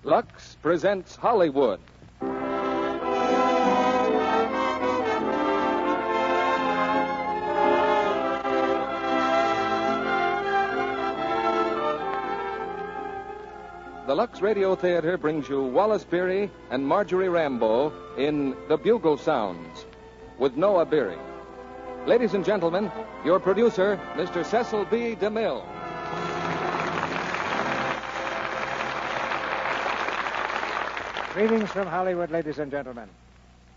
Lux presents Hollywood. The Lux Radio Theater brings you Wallace Beery and Marjorie Rambeau in The Bugle Sounds with Noah Beery. Ladies and gentlemen, your producer, Mr. Cecil B. DeMille. Greetings from Hollywood, ladies and gentlemen.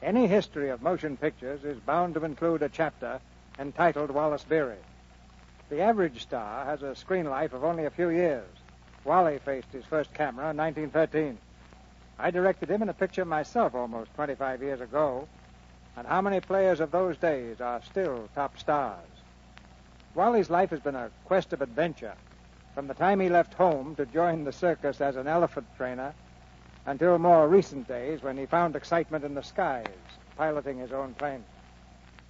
Any history of motion pictures is bound to include a chapter entitled Wallace Beery. The average star has a screen life of only a few years. Wally faced his first camera in 1913. I directed him in a picture myself almost 25 years ago, and how many players of those days are still top stars? Wally's life has been a quest of adventure, from the time he left home to join the circus as an elephant trainer until more recent days when he found excitement in the skies, piloting his own plane.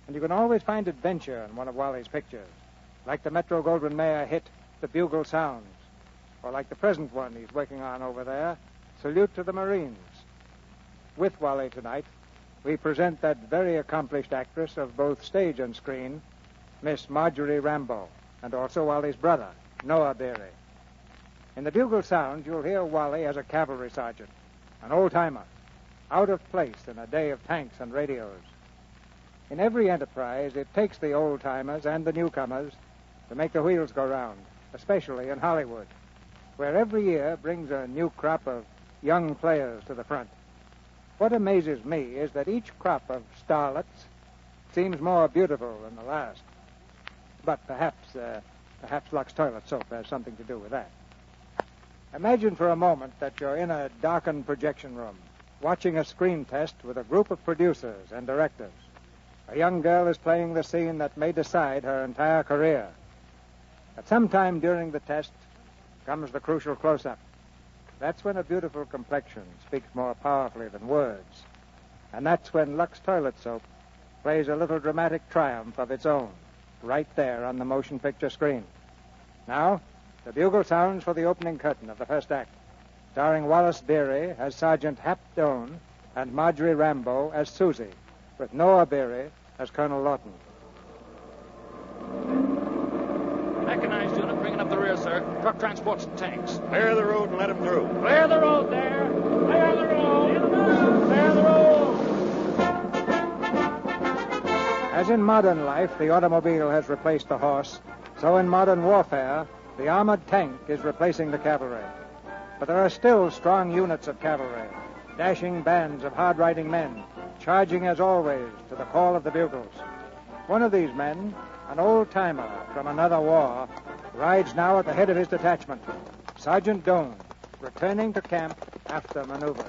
And you can always find adventure in one of Wally's pictures, like the Metro-Goldwyn-Mayer hit The Bugle Sounds, or like the present one he's working on over there, Salute to the Marines. With Wally tonight, we present that very accomplished actress of both stage and screen, Miss Marjorie Rambeau, and also Wally's brother, Noah Beery. In The Bugle Sounds, you'll hear Wally as a cavalry sergeant, an old-timer, out of place in a day of tanks and radios. In every enterprise, it takes the old-timers and the newcomers to make the wheels go round, especially in Hollywood, where every year brings a new crop of young players to the front. What amazes me is that each crop of starlets seems more beautiful than the last. But perhaps Lux toilet soap has something to do with that. Imagine for a moment that you're in a darkened projection room, watching a screen test with a group of producers and directors. A young girl is playing the scene that may decide her entire career. At some time during the test comes the crucial close-up. That's when a beautiful complexion speaks more powerfully than words. And that's when Lux toilet soap plays a little dramatic triumph of its own, right there on the motion picture screen. Now, the bugle sounds for the opening curtain of the first act, starring Wallace Beery as Sergeant Hap Doane and Marjorie Rambeau as Susie, with Noah Beery as Colonel Lawton. Mechanized unit bringing up the rear, sir. Truck transports and tanks. Clear the road and let them through. Clear the road there. Clear the road. Clear the road. As in modern life, the automobile has replaced the horse, so in modern warfare, the armored tank is replacing the cavalry. But there are still strong units of cavalry, dashing bands of hard-riding men, charging as always to the call of the bugles. One of these men, an old-timer from another war, rides now at the head of his detachment, Sergeant Doane, returning to camp after maneuvers.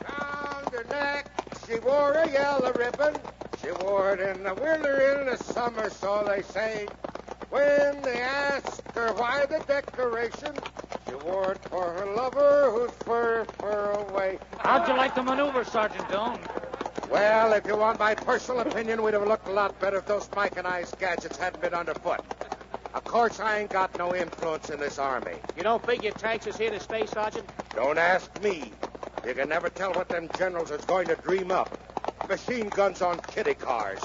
Round her neck, she wore a yellow ribbon. She wore it in the winter, in the summer, so they say. When they asked her why the decoration, she wore it for her lover who's far away. How'd you like the maneuver, Sergeant Doane? Well, if you want my personal opinion, we'd have looked a lot better if those mechanized gadgets hadn't been underfoot. Of course, I ain't got no influence in this army. You don't think your tanks is here to stay, Sergeant? Don't ask me. You can never tell what them generals is going to dream up. Machine guns on kiddie cars.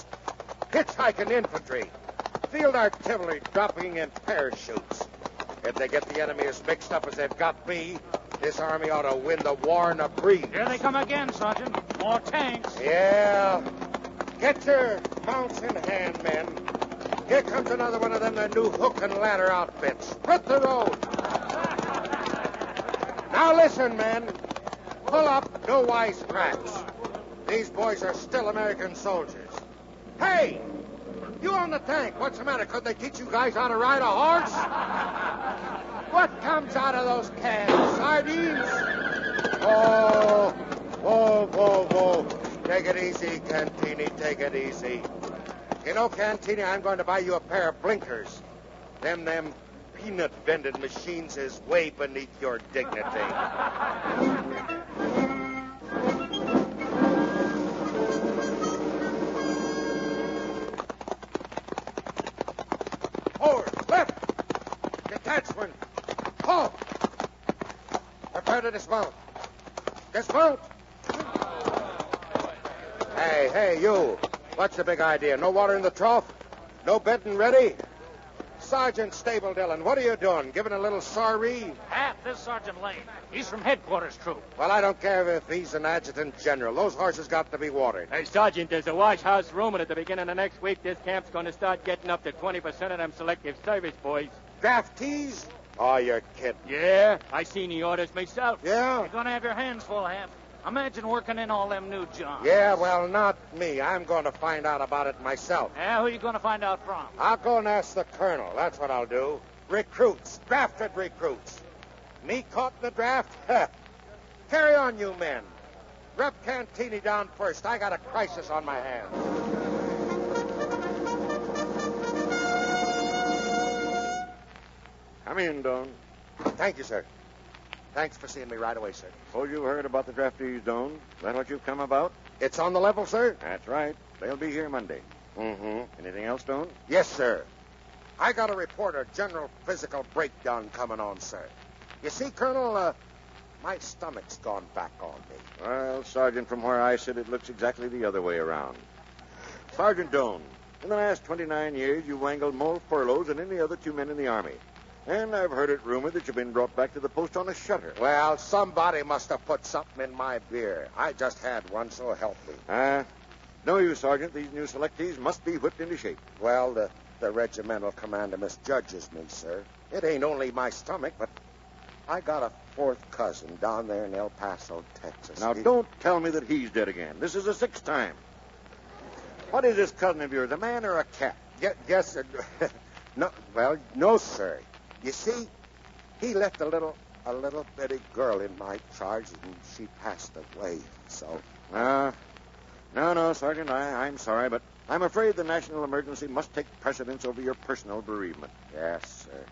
Hitchhiking infantry. Field artillery dropping in parachutes. If they get the enemy as mixed up as they've got me, this army ought to win the war in a breeze. Here they come again, Sergeant. More tanks. Yeah. Get your mounts in hand, men. Here comes another one of them new hook and ladder outfits. Split the road. Now listen, men. Pull up, no wisecracks. These boys are still American soldiers. Hey! You own the tank. What's the matter? Couldn't they teach you guys how to ride a horse? What comes out of those cans? Sardines? Whoa. Take it easy, Cantini. Take it easy. You know, Cantini, I'm going to buy you a pair of blinkers. Them peanut vending machines is way beneath your dignity. Forward, left. Detachment. Halt. Prepare her to dismount. Dismount! Hey, you. What's the big idea? No water in the trough? No bedding ready? Sergeant Stable Dillon, what are you doing? Giving a little sorry? This Sergeant Lane. He's from headquarters troop. Well, I don't care if he's an adjutant general. Those horses got to be watered. Hey, Sergeant, there's a wash house rumor at the beginning of next week this camp's going to start getting up to 20% of them selective service boys. Draftees? Oh, you're kidding. Yeah, I seen the orders myself. Yeah? You're going to have your hands full, Hap. Imagine working in all them new jobs. Yeah, well, not me. I'm going to find out about it myself. Yeah, who are you going to find out from? I'll go and ask the colonel. That's what I'll do. Recruits. Drafted recruits. Me caught in the draft? Carry on, you men. Rep Cantini down first. I got a crisis on my hands. Come in, Doan. Thank you, sir. Thanks for seeing me right away, sir. Suppose you've heard about the draftees, Doan. Is that what you've come about? It's on the level, sir? That's right. They'll be here Monday. Mm-hmm. Anything else, Doan? Yes, sir. I got a report of general physical breakdown coming on, sir. You see, Colonel, my stomach's gone back on me. Well, Sergeant, from where I sit, it looks exactly the other way around. Sergeant Doan, in the last 29 years, you've wangled more furloughs than any other two men in the Army. And I've heard it rumored that you've been brought back to the post on a shutter. Well, somebody must have put something in my beer. I just had one, so help me. No use, Sergeant. These new selectees must be whipped into shape. Well, the regimental commander misjudges me, sir. It ain't only my stomach, but I got a fourth cousin down there in El Paso, Texas. Now, don't tell me that he's dead again. This is the sixth time. What is this cousin of yours, a man or a cat? Yes, sir. No, sir. You see, he left a little bitty girl in my charge, and she passed away, so... No, Sergeant, I'm sorry, but I'm afraid the national emergency must take precedence over your personal bereavement. Yes, sir.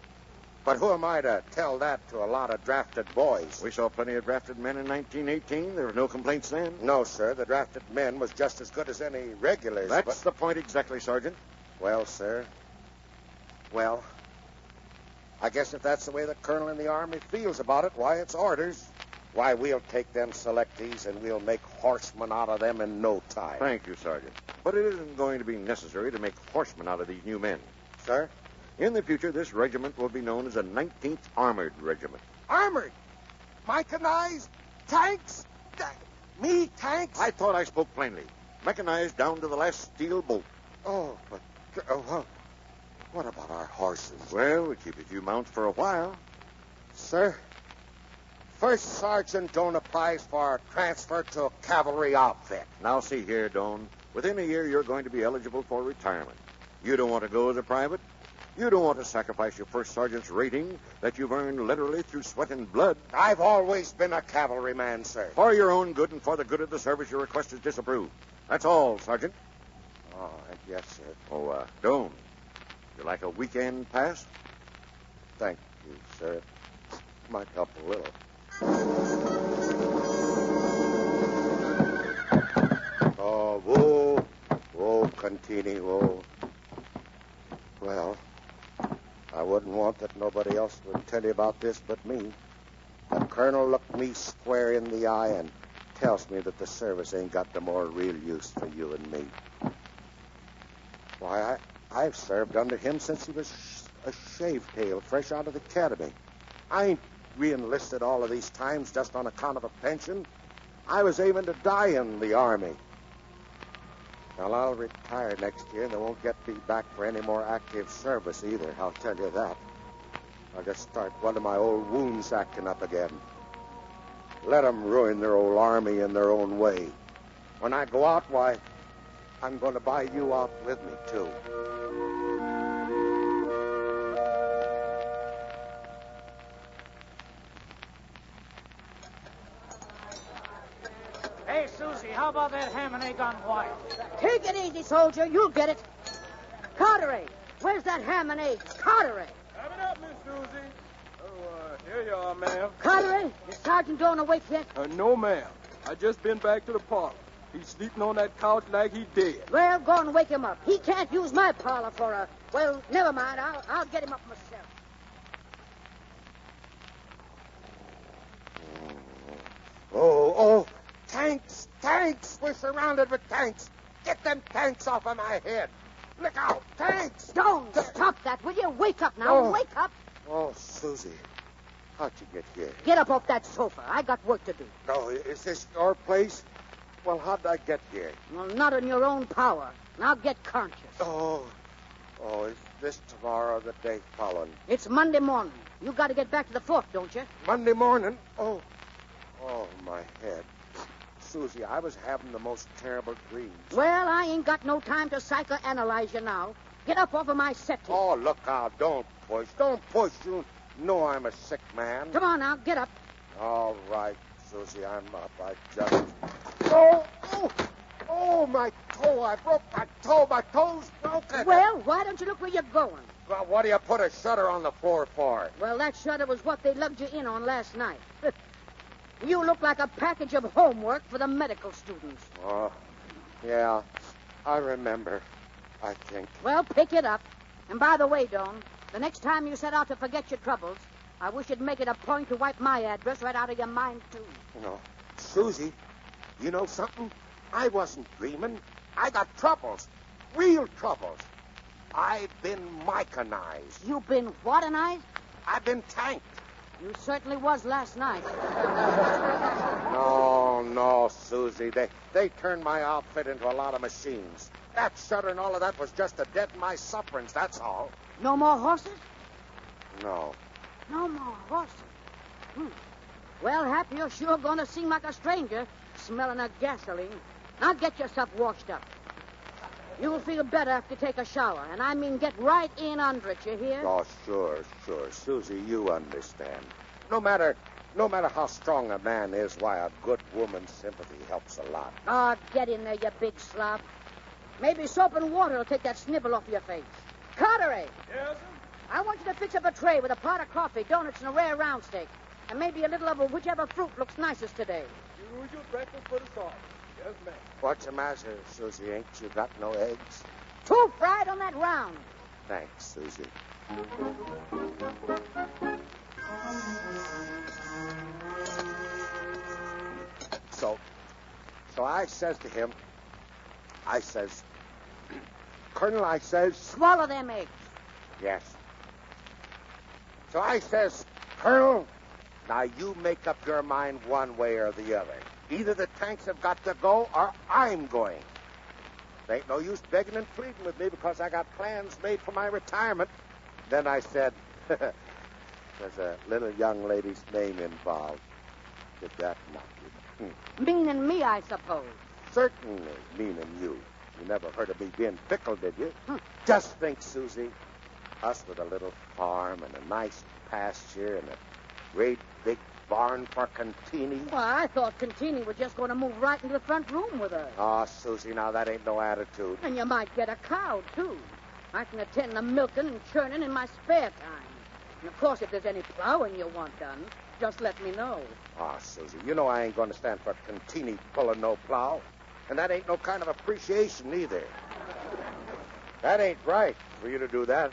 But who am I to tell that to a lot of drafted boys? We saw plenty of drafted men in 1918. There were no complaints then. No, sir. The drafted men was just as good as any regulars. That's the point exactly, Sergeant. Well, sir. Well, I guess if that's the way the colonel in the Army feels about it, why, it's orders. Why, we'll take them selectees and we'll make horsemen out of them in no time. Thank you, Sergeant. But it isn't going to be necessary to make horsemen out of these new men. Sir? In the future, this regiment will be known as the 19th Armored Regiment. Armored? Mechanized? Tanks? Me, tanks? I thought I spoke plainly. Mechanized down to the last steel bolt. Oh, but... what about our horses? Well, we keep a few mounts for a while. Sir, First Sergeant Doan applies for a transfer to a cavalry outfit. Now, see here, Doan. Within a year, you're going to be eligible for retirement. You don't want to go as a private. You don't want to sacrifice your first sergeant's rating that you've earned literally through sweat and blood. I've always been a cavalryman, sir. For your own good and for the good of the service, your request is disapproved. That's all, Sergeant. Oh, yes, sir. Oh, Doan, you like a weekend pass? Thank you, sir. Might help a little. Oh, whoa, Cantini, whoa. Well, I wouldn't want that nobody else would tell you about this but me. The colonel looked me square in the eye and tells me that the service ain't got no more real use for you and me. Why, I've served under him since he was a shave-tail fresh out of the academy. I ain't re-enlisted all of these times just on account of a pension. I was aiming to die in the Army. Well, I'll retire next year, and they won't get me back for any more active service either, I'll tell you that. I'll just start one of my old wounds acting up again. Let them ruin their old Army in their own way. When I go out, why, I'm going to buy you out with me, too. Hey, Susie, how about that ham and egg on white? Take it easy, soldier. You'll get it. Carteret, where's that ham and eggs? Carteret. Have it up, Miss Susie. Oh, here you are, ma'am. Carteret, is Sergeant Doan awake yet? No, ma'am. I just been back to the parlor. He's sleeping on that couch like he dead. Well, go and wake him up. He can't use my parlor for a... Well, never mind. I'll get him up myself. Tanks! We're surrounded with tanks. Get them tanks off of my head. Look out! Tanks! Don't stop that, will you? Wake up now. Oh. Wake up. Oh, Susie. How'd you get here? Get up off that sofa. I got work to do. No, is this your place? Well, how'd I get here? Well, not in your own power. Now get conscious. Oh, is this tomorrow or the day following? It's Monday morning. You got to get back to the fort, don't you? Monday morning? Oh, my head. Susie, I was having the most terrible dreams. Well, I ain't got no time to psychoanalyze you now. Get up off of my settee. Oh, look out. Don't push. Don't push. You know I'm a sick man. Come on now, get up. All right, Susie, I'm up. I just... Oh, my toe. I broke my toe. My toe's broken. Well, why don't you look where you're going? Well, what do you put a shutter on the floor for? Well, that shutter was what they lugged you in on last night. You look like a package of homework for the medical students. Oh, yeah. I remember, I think. Well, pick it up. And by the way, Don, the next time you set out to forget your troubles, I wish you'd make it a point to wipe my address right out of your mind, too. No. Susie, you know something? I wasn't dreaming. I got troubles. Real troubles. I've been micronized. You've been whatenized? I've been tanked. You certainly was last night. No, Susie. They turned my outfit into a lot of machines. That shutter and all of that was just to deaden my sufferings, that's all. No more horses? No. No more horses. Well, Hap, you're sure going to seem like a stranger, smelling of gasoline. Now get yourself washed up. You'll feel better after you take a shower, and I mean get right in under it, you hear? Oh, sure. Susie, you understand. No matter how strong a man is, why, a good woman's sympathy helps a lot. Oh, get in there, you big slob. Maybe soap and water will take that snibble off your face. Carteret! Yes, sir? I want you to fix up a tray with a pot of coffee, donuts, and a rare round steak. And maybe a little of whichever fruit looks nicest today. Usual breakfast for the sauce. Yes, ma'am. What's the matter, Susie? Ain't you got no eggs? 2 fried on that round. Thanks, Susie. So I says to him, Colonel, I says... Swallow them eggs. Yes. So I says, Colonel, now you make up your mind one way or the other. Either the tanks have got to go or I'm going. There ain't no use begging and pleading with me because I got plans made for my retirement. Then I said, there's a little young lady's name involved. Did that knock you? Meaning me, I suppose. Certainly meaning you. You never heard of me being fickle, did you? Just think, Susie. Us with a little farm and a nice pasture and a great big barn for Contini. Well, I thought Contini was just going to move right into the front room with us. Oh, Susie, now that ain't no attitude. And you might get a cow, too. I can attend to milking and churning in my spare time. And, of course, if there's any plowing you want done, just let me know. Oh, Susie, you know I ain't going to stand for Contini pulling no plow. And that ain't no kind of appreciation either. That ain't right for you to do that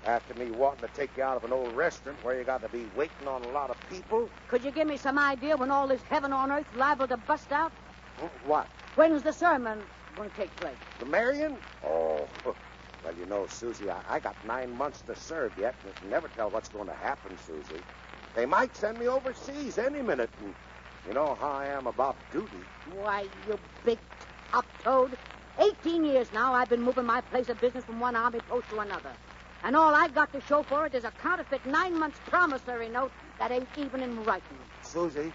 after me wanting to take you out of an old restaurant where you got to be waiting on a lot of people. Could you give me some idea when all this heaven on earth's liable to bust out? What? When's the sermon going to take place? The Marion? Oh, well, you know, Susie, I got 9 months to serve yet, and you can never tell what's going to happen, Susie. They might send me overseas any minute, and you know how I am about duty. Why, you big top-toad. 18 years now I've been moving my place of business from one army post to another. And all I got to show for it is a counterfeit 9 months promissory note that ain't even in writing. Susie,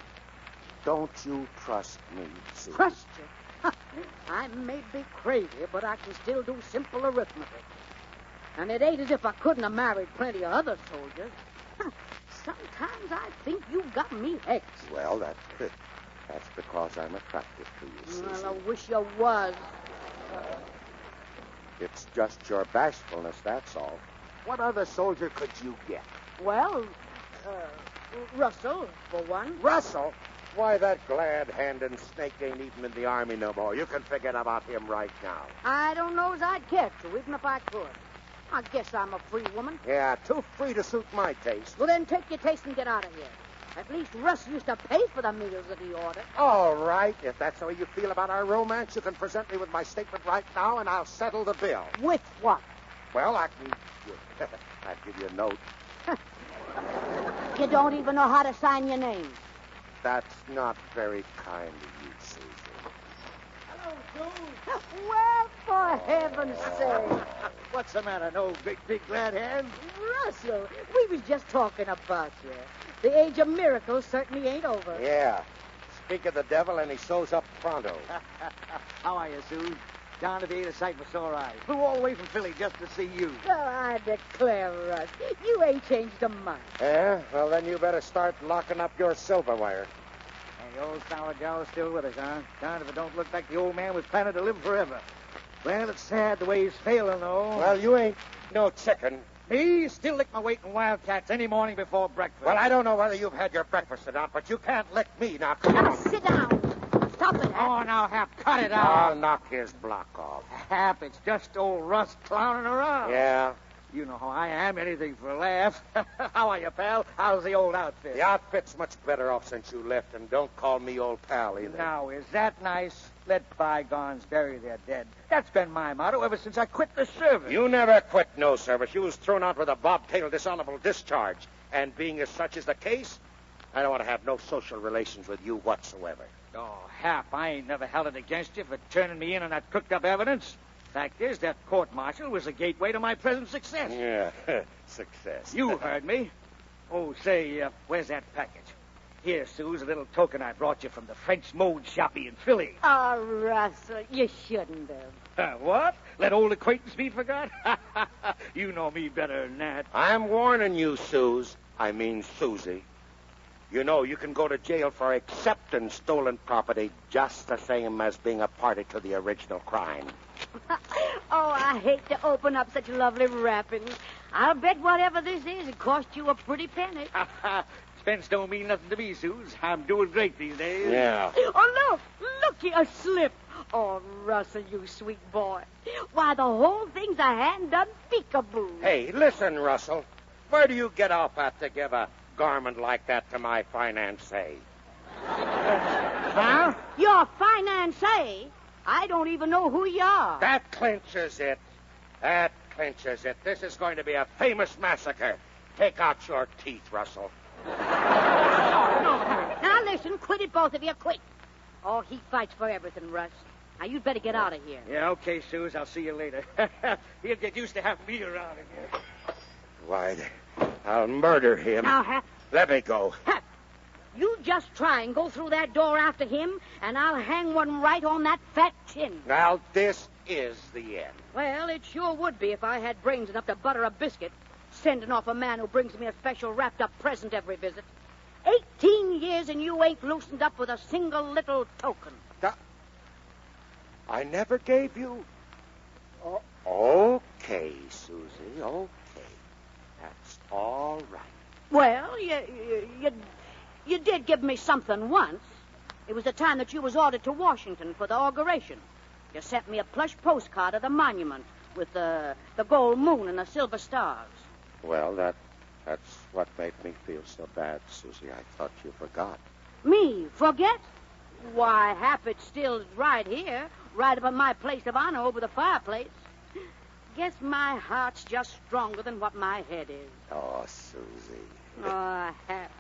don't you trust me, Susie? Trust you? I may be crazy, but I can still do simple arithmetic. And it ain't as if I couldn't have married plenty of other soldiers. Sometimes I think you've got me hexed. Well, that's because I'm attracted to you, Susie. Well, I wish you was. It's just your bashfulness, that's all. What other soldier could you get? Well, Russell, for one. Russell? Why, that glad-handed snake ain't even in the army no more. You can forget about him right now. I don't know as I'd care to, even if I could. I guess I'm a free woman. Yeah, too free to suit my taste. Well, then take your taste and get out of here. At least Russ used to pay for the meals that he ordered. All right. If that's the way you feel about our romance, you can present me with my statement right now, and I'll settle the bill. With what? Well, I can... I'll give you a note. You don't even know how to sign your name. That's not very kind of you, Susan. Well, for heaven's sake. What's the matter? No big glad hand? Russell, we was just talking about you. The age of miracles certainly ain't over. Yeah. Speak of the devil, and he shows up pronto. How are you, Sue? Down to the 8 a sight for sore eyes. Flew all the way from Philly just to see you. Oh, I declare, Russ, you ain't changed a mite. Yeah? Well, then you better start locking up your silverware. And the old sour jow's still with us, huh? Darned if it don't look like the old man was planning to live forever. Well, it's sad the way he's failing, though. Well, you ain't no chicken. Me? Still lick my weight in wildcats any morning before breakfast. Well, I don't know whether you've had your breakfast or not, but you can't lick me. Now, come Now, on. sit down. Stop it, Hap. Oh, now, Hap, cut it I'll out. knock his block off. Hap, it's just old Russ clowning around. Yeah? You know how I am. Anything for a laugh. How are you, pal? How's the old outfit? The outfit's much better off since you left, and don't call me old pal either. Now, is that nice? Let bygones bury their dead. That's been my motto ever since I quit the service. You never quit no service. You was thrown out with a bobtail dishonorable discharge. And being as such is the case, I don't want to have no social relations with you whatsoever. Oh, Hap, I ain't never held it against you for turning me in on that cooked-up evidence. Fact is, that court-martial was a gateway to my present success. Yeah, success. You heard me. Oh, say, where's that package? Here, Sue's a little token I brought you from the French mode shoppy in Philly. Oh, Russell, you shouldn't have. What? Let old acquaintance be forgot? You know me better than that. I'm warning you, Susie. You know, you can go to jail for accepting stolen property just the same as being a party to the original crime. Oh, I hate to open up such lovely wrappings. I'll bet whatever this is, it cost you a pretty penny. Spence don't mean nothing to me, Suze. I'm doing great these days. Yeah. Oh, look, a slip. Oh, Russell, you sweet boy. Why, the whole thing's a hand-done peekaboo. Hey, listen, Russell. Where do you get off at to give a garment like that to my fiancée? Huh? Your fiancée? I don't even know who you are. That clinches it. This is going to be a famous massacre. Take out your teeth, Russell. Now, listen, quit it, both of you, quit. Oh, he fights for everything, Russ. Now, you'd better get out of here. Yeah, okay, Suze. I'll see you later. He'll get used to having me around again. Why, I'll murder him. Now, Hap. Let me go. Hap, you just try and go through that door after him, and I'll hang one right on that fat chin. Now, this is the end. Well, it sure would be if I had brains enough to butter a biscuit, sending off a man who brings me a special wrapped-up present every visit. 18 years and you ain't loosened up with a single little token. I never gave you... Oh, okay, Susie, okay. That's all right. Well, you did give me something once. It was the time that you was ordered to Washington for the inauguration. You sent me a plush postcard of the monument with the gold moon and the silver stars. Well, that's what made me feel so bad, Susie. I thought you forgot. Me? Forget? Why, Hap, it's still right here, right up at my place of honor over the fireplace. Guess my heart's just stronger than what my head is. Oh, Susie. Oh, Hap,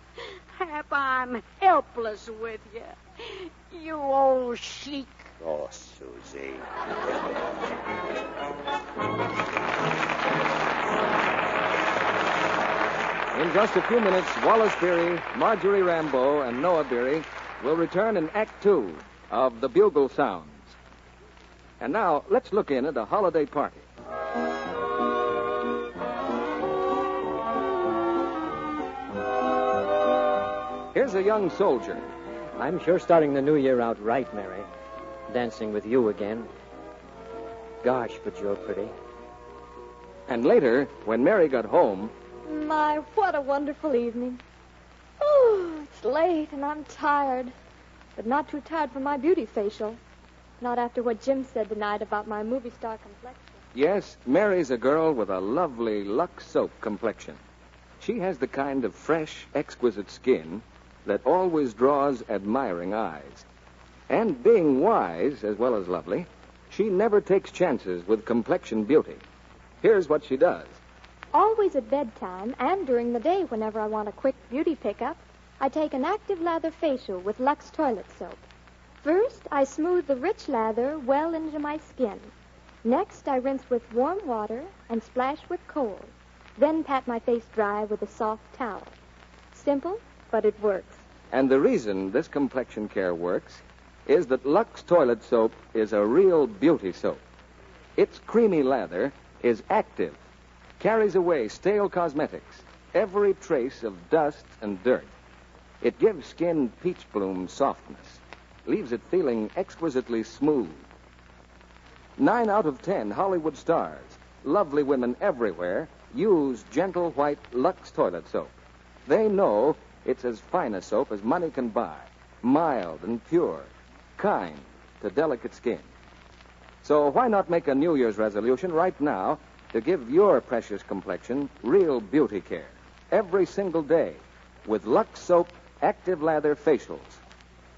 I'm helpless with you. You old sheik. Oh, Susie. In just a few minutes, Wallace Beery, Marjorie Rambeau, and Noah Beery will return in Act Two of The Bugle Sounds. And now, let's look in at a holiday party. Here's a young soldier. I'm sure starting the new year out right, Mary. Dancing with you again. Gosh, but you're pretty. And later, when Mary got home, My, what a wonderful evening. Oh, it's late and I'm tired. But not too tired for my beauty facial. Not after what Jim said tonight about my movie star complexion. yes, Mary's a girl with a lovely Lux soap complexion. She has the kind of fresh, exquisite skin that always draws admiring eyes. And being wise as well as lovely, she never takes chances with complexion beauty. Here's what she does. Always at bedtime and during the day whenever I want a quick beauty pickup, I take an active lather facial with Lux toilet soap. First, I smooth the rich lather well into my skin. Next, I rinse with warm water and splash with cold. Then pat my face dry with a soft towel. Simple, but it works. And the reason this complexion care works is that Lux toilet soap is a real beauty soap. Its creamy lather is active, carries away stale cosmetics, every trace of dust and dirt. It gives skin peach bloom softness, leaves it feeling exquisitely smooth. 9 out of 10 Hollywood stars, lovely women everywhere, use gentle white Lux toilet soap. They know it's as fine a soap as money can buy, mild and pure, kind to delicate skin. So why not make a New Year's resolution right now to give your precious complexion real beauty care every single day with Lux Soap Active Lather Facials.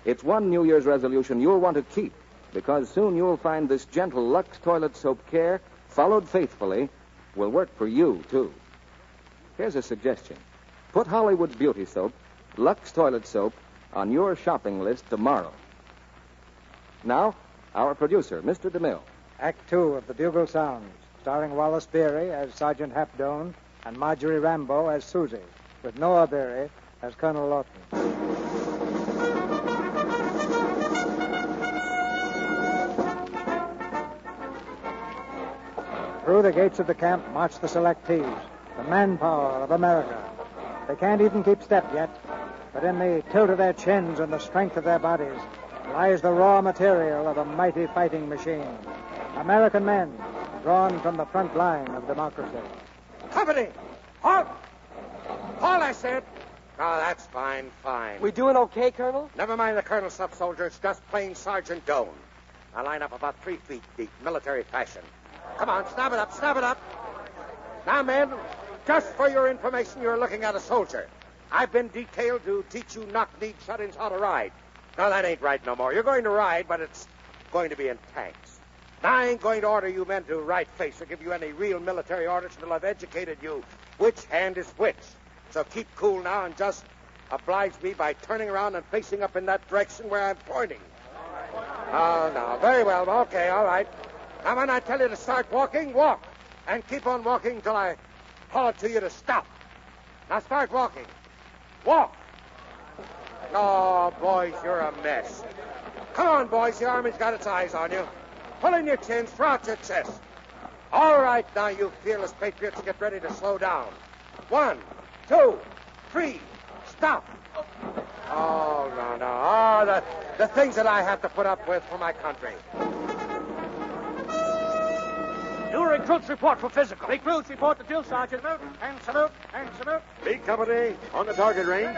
It's one New Year's resolution you'll want to keep because soon you'll find this gentle Lux Toilet Soap care, followed faithfully, will work for you, too. Here's a suggestion. Put Hollywood's beauty soap, Lux Toilet Soap, on your shopping list tomorrow. Now, our producer, Mr. DeMille. Act 2 of The Bugle Sounds, starring Wallace Beery as Sergeant Hapdone and Marjorie Rambeau as Susie, with Noah Beery as Colonel Lawton. Through the gates of the camp march the selectees, the manpower of America. They can't even keep step yet, but in the tilt of their chins and the strength of their bodies lies the raw material of a mighty fighting machine. American men drawn from the front line of democracy. Company! Halt! Halt, I said! Oh, that's fine. We doing okay, Colonel? Never mind the colonel, sub-soldier. It's just plain Sergeant Doan. I line up about 3 feet deep, military fashion. Come on, snap it up. Now, men, just for your information, you're looking at a soldier. I've been detailed to teach you knock-kneed shut-ins how to ride. Now, that ain't right no more. You're going to ride, but it's going to be in tanks. Now, I ain't going to order you men to ride face or give you any real military orders until I've educated you which hand is which. So keep cool now and just oblige me by turning around and facing up in that direction where I'm pointing. Oh, no. Very well. Okay, all right. Now, when I tell you to start walking, walk. And keep on walking until I holler to you to stop. Now, start walking. Walk. Oh, boys, you're a mess. Come on, boys. The Army's got its eyes on you. Pull in your chins, throw out your chest. All right, now, you fearless patriots, get ready to slow down. 1, 2, 3, stop. Oh, no. Oh, the things that I have to put up with for my country. New recruits report for physical. Recruits report to drill, Sergeant. Salute. B Company, on the target range.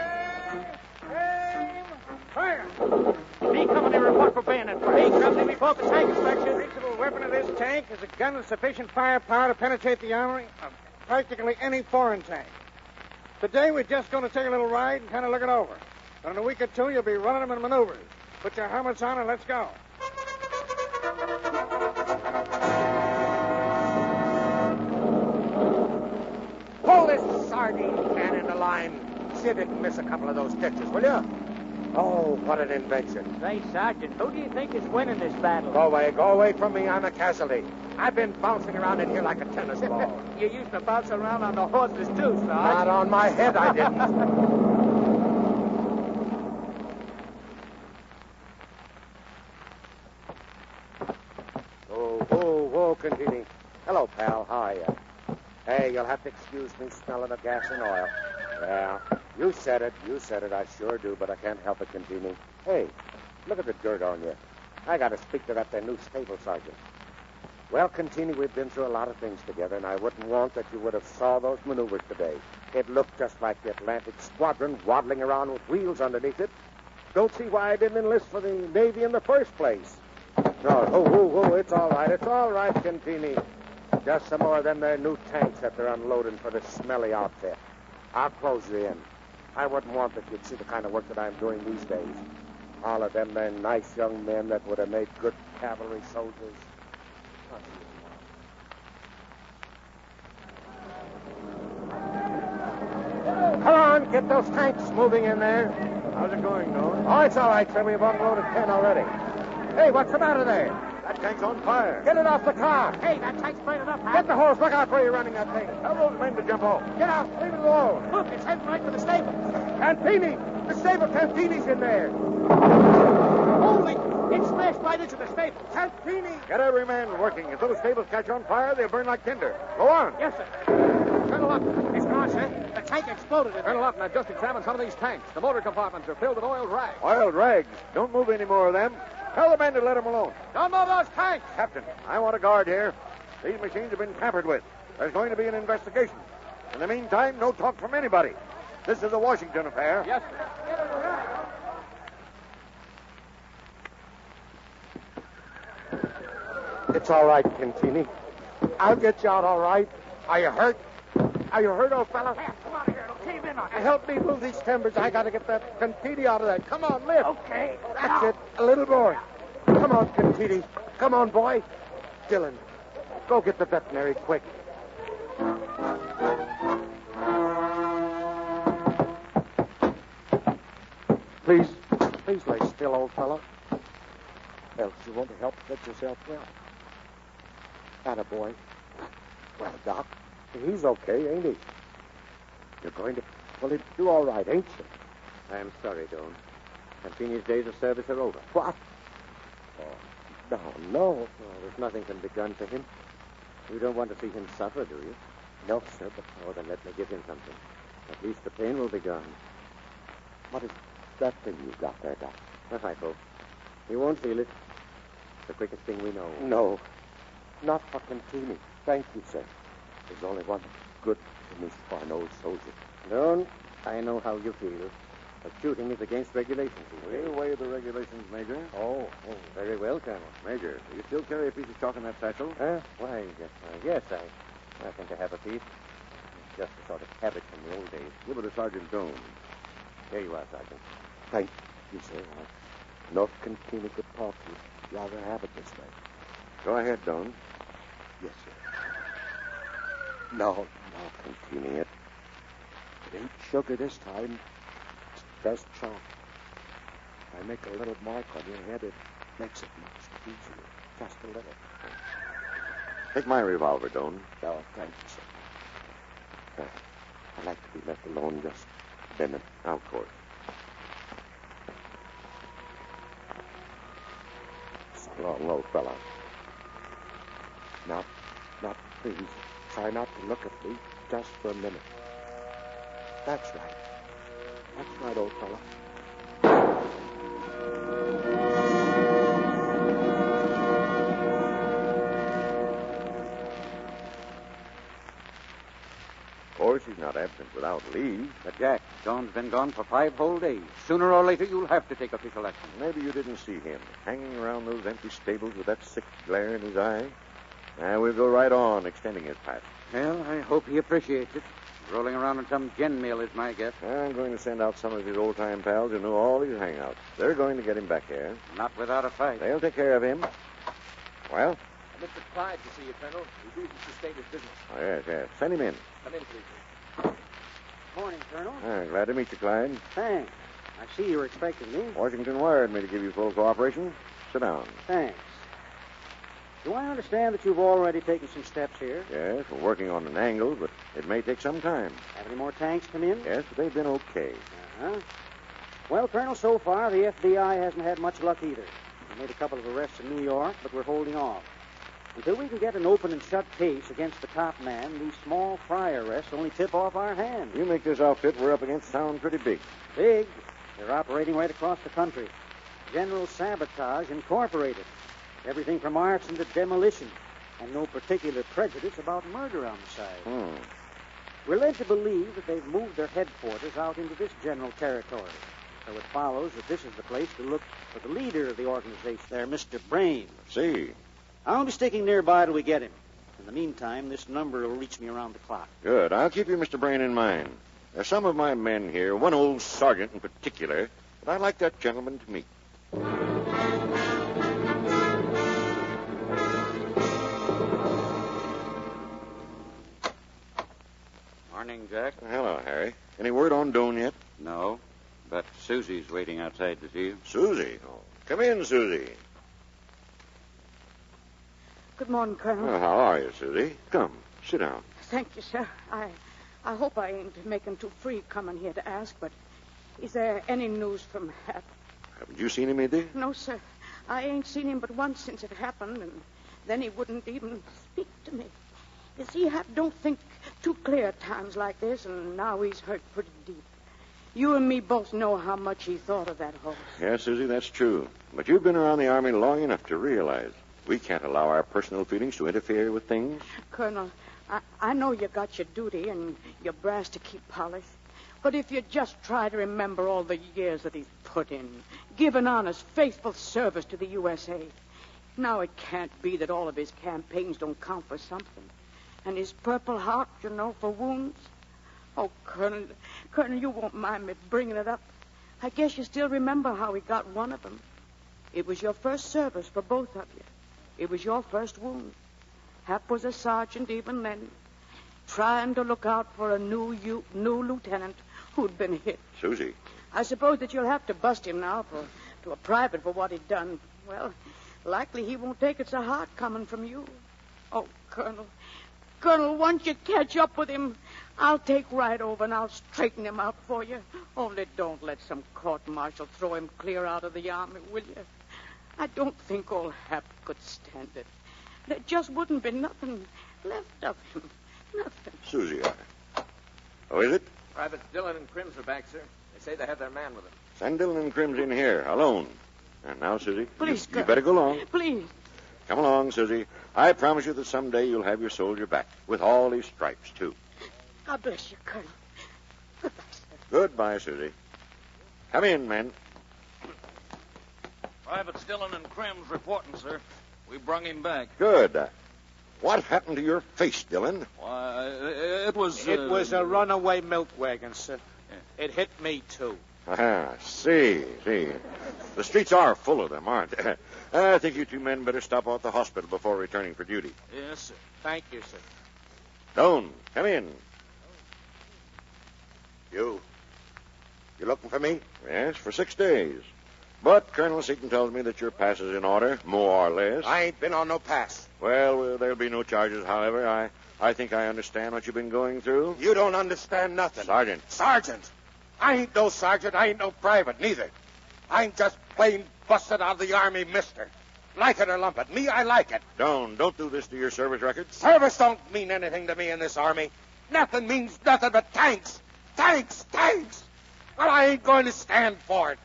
Fire. B Company report for bayonet fire. B Company report for tank inspection. The principal weapon of this tank is a gun with sufficient firepower to penetrate the armory of practically any foreign tank. Today, we're just going to take a little ride and kind of look it over. But in a week or two, you'll be running them in maneuvers. Put your helmets on and let's go. Pull this sardine can into line. See if you can miss a couple of those ditches, will you? Oh, what an invention. Say, Sergeant, who do you think is winning this battle? Go away from me. I'm a casualty. I've been bouncing around in here like a tennis ball. You used to bounce around on the horses, too, Sarge. Not on my head, I didn't. Whoa, Contini. Hello, pal. How are you? Hey, you'll have to excuse me smelling of gas and oil. Yeah, you said it. I sure do, but I can't help it, Contini. Hey, look at the dirt on you. I got to speak to that there new stable sergeant. Well, Contini, we've been through a lot of things together, and I wouldn't want that you would have saw those maneuvers today. It looked just like the Atlantic Squadron waddling around with wheels underneath it. Don't see why I didn't enlist for the Navy in the first place. No, it's all right, Contini. Just some more of them there new tanks that they're unloading for the smelly outfit. I'll close you in. I wouldn't want that you'd see the kind of work that I'm doing these days. All of them, they're nice young men that would have made good cavalry soldiers. Come on, get those tanks moving in there. How's it going, Doan? Oh, it's all right, sir. We've unloaded 10 already. Hey, what's the matter there? That tank's on fire. Get it off the car. Hey, that tank's burning up, Get the hose. Look out where you're running that thing. Tell those men to jump off. Get out. Leave it alone. Look, it's heading right for the stable. Cantini! The stable Cantini's in there. Holy! It smashed right into the stable. Cantini! Get every man working. If those stables catch on fire, they'll burn like tinder. Go on. Yes, sir. Colonel Upton, it's gone, sir. The tank exploded. Colonel Upton, I've just examined some of these tanks. The motor compartments are filled with oiled rags. Oiled rags. Don't move any more of them. Tell the men to let them alone. Don't move those tanks. Captain, I want a guard here. These machines have been tampered with. There's going to be an investigation. In the meantime, no talk from anybody. This is a Washington affair. Yes, sir. It's all right, Cantini. I'll get you out all right. Are you hurt? Are you hurt, old fella? Come out of here. It'll cave in on you. Help me move these timbers. I got to get that Cantini out of there. Come on, lift. Okay. That's it. A little more. Come on, Cantini. Come on, boy. Dillon, go get the veterinary quick. Please lay still, old fellow. Else you won't help get yourself well. Attaboy. Well, Doc, he's okay, ain't he? You're going to pull him through all right, ain't you? I'm sorry, Doan. Cantini's days of service are over. What? Oh, no. Oh, there's nothing can be done for him. You don't want to see him suffer, do you? No, sir, but Oh, then let me give him something. At least the pain will be gone. what is that thing you got there, Doc? A hypo. He won't feel it. It's the quickest thing we know. No, not for Cantini. Thank you, sir. There's only one good to me for an old soldier. Doan, I know how you feel. But shooting is against regulations. We'll weigh the regulations, Major. Oh, very well, Colonel. Major, do you still carry a piece of chalk in that satchel? Why, yes, I think I have a piece. It's just a sort of habit from the old days. Give it to Sergeant Doan. Here you are, Sergeant. Thank you, sir. I know if Cantini could talk to you, rather have it this way. Go ahead, Doan. Yes, sir. No, Cantini, it ain't sugar this time. It's just chalk. If I make a little mark on your head, it makes it much easier. Just a little. Take my revolver, Doan. No, thank you, sir. I like to be left alone just a minute. Of course. So long, old fella. Now, please, try not to look at me just for a minute. That's right. That's right, old fella. Of course, he's not absent without leave. But, Jack, John's been gone for 5 whole days. Sooner or later, you'll have to take official action. Maybe you didn't see him hanging around those empty stables with that sick glare in his eye. We'll go right on extending his pass. Well, I hope he appreciates it. Rolling around in some gin mill is my guess. I'm going to send out some of his old-time pals who know all his hangouts. They're going to get him back here. Not without a fight. They'll take care of him. Well? Mr. Clyde to see you, Colonel. He reasons to state his business. Oh, yes. Send him in. Come in, please. Morning, Colonel. Glad to meet you, Clyde. Thanks. I see you were expecting me. Washington wired me to give you full cooperation. Sit down. Thanks. Do I understand that you've already taken some steps here? Yes, we're working on an angle, but it may take some time. Have any more tanks come in? Yes, but they've been okay. Uh-huh. Well, Colonel, so far the FBI hasn't had much luck either. We made a couple of arrests in New York, but we're holding off. Until we can get an open and shut case against the top man, these small fry arrests only tip off our hands. You make this outfit we're up against sound pretty big. Big? They're operating right across the country. General Sabotage Incorporated. Everything from arson to demolition. And no particular prejudice about murder on the side. We're led to believe that they've moved their headquarters out into this general territory. So it follows that this is the place to look for the leader of the organization there, Mr. Brain. See. I'll be sticking nearby till we get him. In the meantime, this number will reach me around the clock. Good. I'll keep you, Mr. Brain, in mind. There's some of my men here, one old sergeant in particular, that I'd like that gentleman to meet. Morning, Jack. Hello, Harry. Any word on Doan yet? No, but Susie's waiting outside to see you. Susie? Oh, come in, Susie. Good morning, Colonel. Well, how are you, Susie? Come, sit down. Thank you, sir. I hope I ain't making too free coming here to ask, but is there any news from Hap? Haven't you seen him, either? No, sir. I ain't seen him but once since it happened, and then he wouldn't even speak to me. You see, Hap don't think too clear at times like this, and now he's hurt pretty deep. You and me both know how much he thought of that horse. Yes, Susie, that's true. But you've been around the Army long enough to realize we can't allow our personal feelings to interfere with things. Colonel, I know you got your duty and your brass to keep polished. But if you just try to remember all the years that he's put in, given honest, faithful service to the USA, now it can't be that all of his campaigns don't count for something. And his Purple Heart, for wounds. Oh, Colonel, you won't mind me bringing it up. I guess you still remember how he got one of them. It was your first service for both of you. It was your first wound. Hap was a sergeant even then, trying to look out for a new lieutenant who'd been hit. Susie. I suppose that you'll have to bust him now to a private for what he'd done. Well, likely he won't take it so hard coming from you. Oh, Colonel, once you catch up with him, I'll take right over and I'll straighten him out for you. Only don't let some court-martial throw him clear out of the Army, will you? I don't think old Hap could stand it. There just wouldn't be nothing left of him. Nothing. Susie, oh, is it? Privates Dillon and Crims are back, sir. They say they have their man with them. Send Dillon and Crims in here, alone. And now, Susie, Please, you better go along. Please. Come along, Susie. I promise you that someday you'll have your soldier back, with all his stripes, too. God bless you, Colonel. Goodbye, sir. Goodbye, Susie. Come in, men. Privates Dillon and Crims reporting, sir. We brung him back. Good. What happened to your face, Dillon? Why, it was... It was a runaway milk wagon, sir. It hit me, too. See. The streets are full of them, aren't they? I think you two men better stop out at the hospital before returning for duty. Yes, sir. Thank you, sir. Doan, come in. You looking for me? Yes, for 6 days. But Colonel Seaton tells me that your pass is in order, more or less. I ain't been on no pass. Well, there'll be no charges, however. I think I understand what you've been going through. You don't understand nothing. Sergeant. Sergeant? I ain't no sergeant. I ain't no private, neither. I'm just plain busted out of the Army mister. Like it or lump it. Me, I like it. Don't do this to your service record. Service don't mean anything to me in this Army. Nothing means nothing but tanks. Tanks. But I ain't going to stand for it.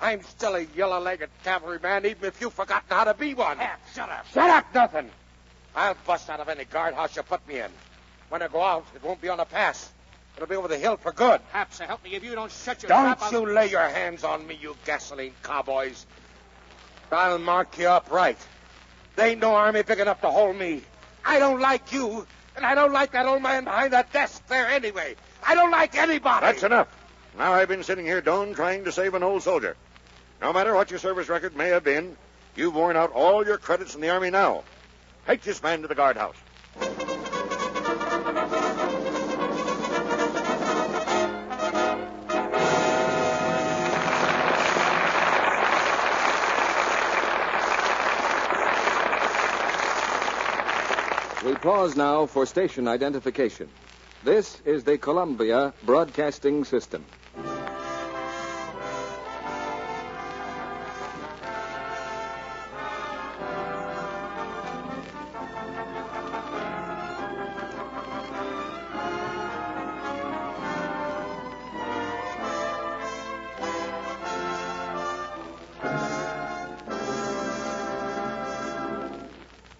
I'm still a yellow-legged cavalryman, even if you've forgotten how to be one. Shut up. Shut up, nothing. I'll bust out of any guardhouse you put me in. When I go out, it won't be on a pass. It'll be over the hill for good. Hap, sir, help me if you don't shut your Don't trap. you lay your hands on me, you gasoline cowboys. I'll mark you up right. There ain't no army big enough to hold me. I don't like you, and I don't like that old man behind that desk there anyway. I don't like anybody. That's enough. Now I've been sitting here, Doan, trying to save an old soldier. No matter what your service record may have been, you've worn out all your credits in the Army now. Take this man to the guardhouse. We pause now for station identification. This is the Columbia Broadcasting System.